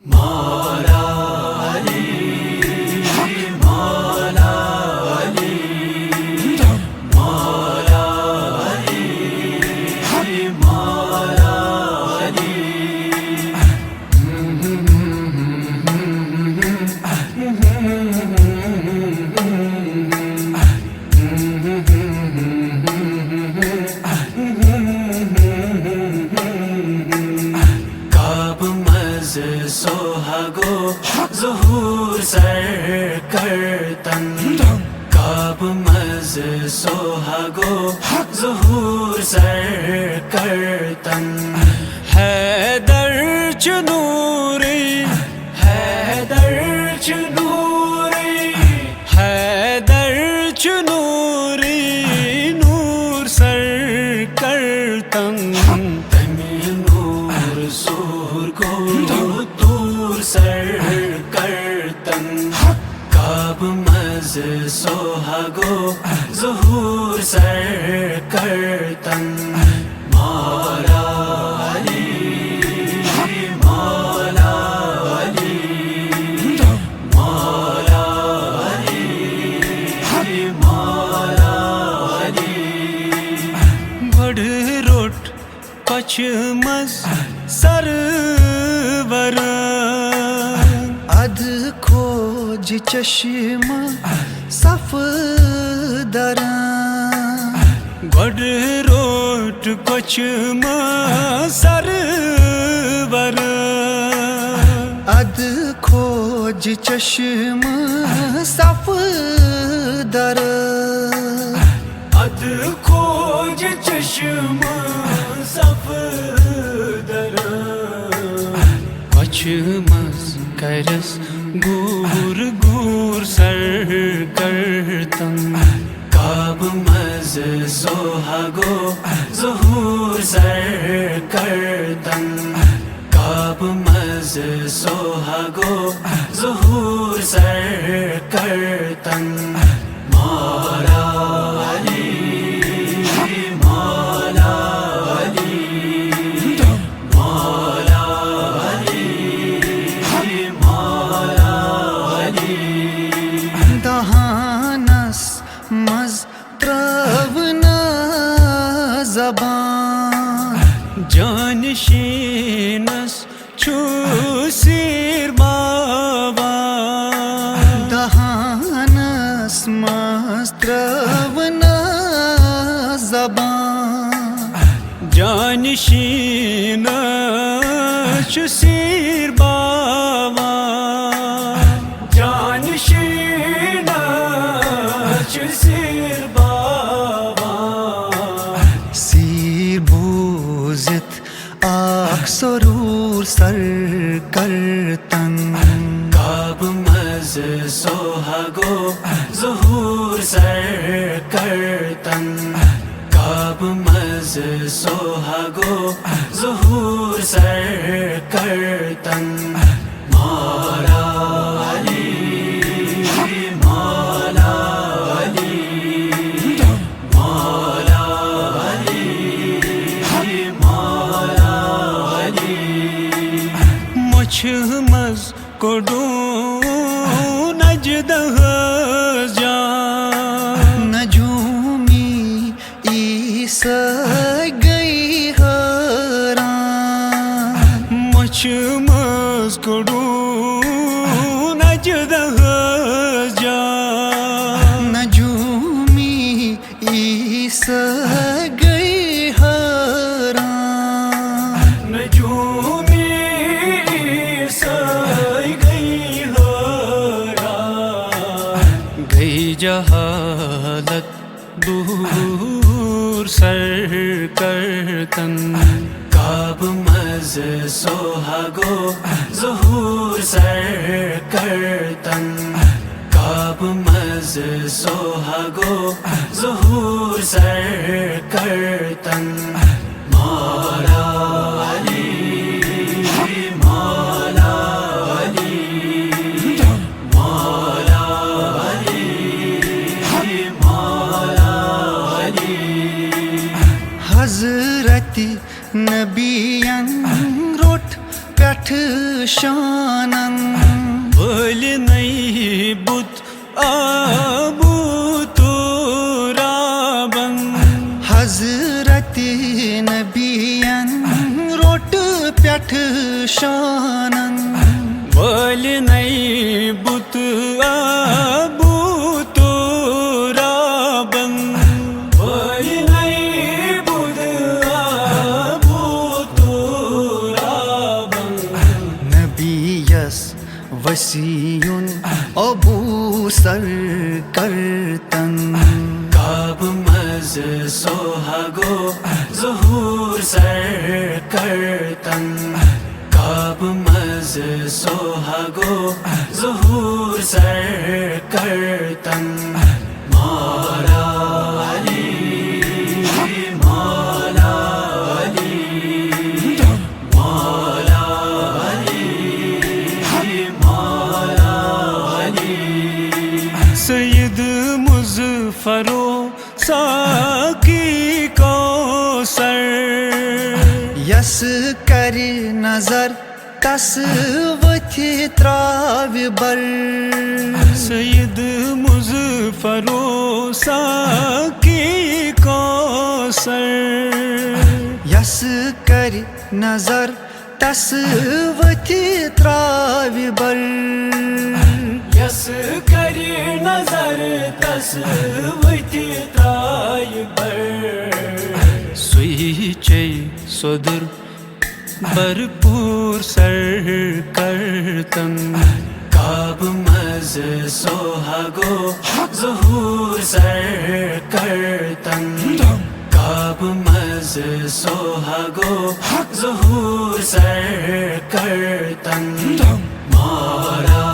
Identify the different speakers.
Speaker 1: مولا علی مولا علی مولا علی مولا علی کعب مز سوہاگو ظہور سر کرتن کعب مز سوہاگو ظہور سر کرتن حیدر چنوری حیدر چنوری حیدر چنوری نور سر کرتن سور کو دور سر کرتن کعب مز سوہاگو ظہور سر کرتن مولا علی مولا علی مولا علی مولا علی
Speaker 2: بڑھ روٹ پچ مز سرور ادھ کھوج چشم صف در بڑھ روٹ پچ مز سرور ادھ کھوج چشم صف در
Speaker 1: ادھ کھوج چشم صف در
Speaker 2: پچ مز کرس گور گور سر کرتن
Speaker 1: کعب مز سوہاگو ظہور سر کرتن کعب مز سوہاگو ظہور سر کرتن مولا علی مولا علی مولا علی مولا علی
Speaker 2: دہانس مز ترون زبان جانشینس چھو سیر بابا دہانس مز ترون زبان جانشینس چھو سیر بابا
Speaker 1: جانشینس چھو سیر بابا
Speaker 2: سیر بوزت آخ سرور سر کرتن
Speaker 1: کعب مز سوہاگو ظہور سر کرتن کعب مز سوہاگو ظہور سر کرتن مولا علی مولا علی مولا علی مولا علی
Speaker 2: مچھ مز کوڈو نجدہ جان نجومی عیسی گئی حیران مچھ مز کوڈو نجدہ جان نجومی عیسی گئی حیران
Speaker 1: نجومی سائی گئی حیران
Speaker 2: گئی جہالت دور سر کرتن
Speaker 1: کعب مز سوہاگو ظہور سر کرتن کعب مز سوہاگو ظہور سر کرتن مولا علی مولا علی مولا علی مولا علی
Speaker 2: حضرت نبی روٹ پٮ۪ٹھ شانن وٲلۍ نَے بُت آبوٗ تُرابن حضرت نبیَن روٚٹ پٮ۪ٹھ شانن وٲلۍ نَے بُت آبوٗ تُرابن وٲلۍ نَے بُت آبوٗ تُرابن نبیَس وسیعُن ابوٗ سر کرتن
Speaker 1: کعب مز سوہاگو ظہور سر کرتن کعب مز سوہاگو ظہور سر کرتن مولا علی مولا علی مولا علی مولا علی
Speaker 2: سید مظفرو ساقی کوثر یس کرِ نظر تس ؤتھِ تراوِ بر سید مظفرو ساقی کوثر یس کرِ نظر تس ؤتھِ تراوِ بر
Speaker 1: یس کری نظر تس ؤتھِ ترایہِ بر
Speaker 2: سُے چے سودُر بھرپوٗر سر کرتن
Speaker 1: کعب مز سوہاگو ظہور سر کرتن کعب مز سوہاگو ظہور سر کرتن مولا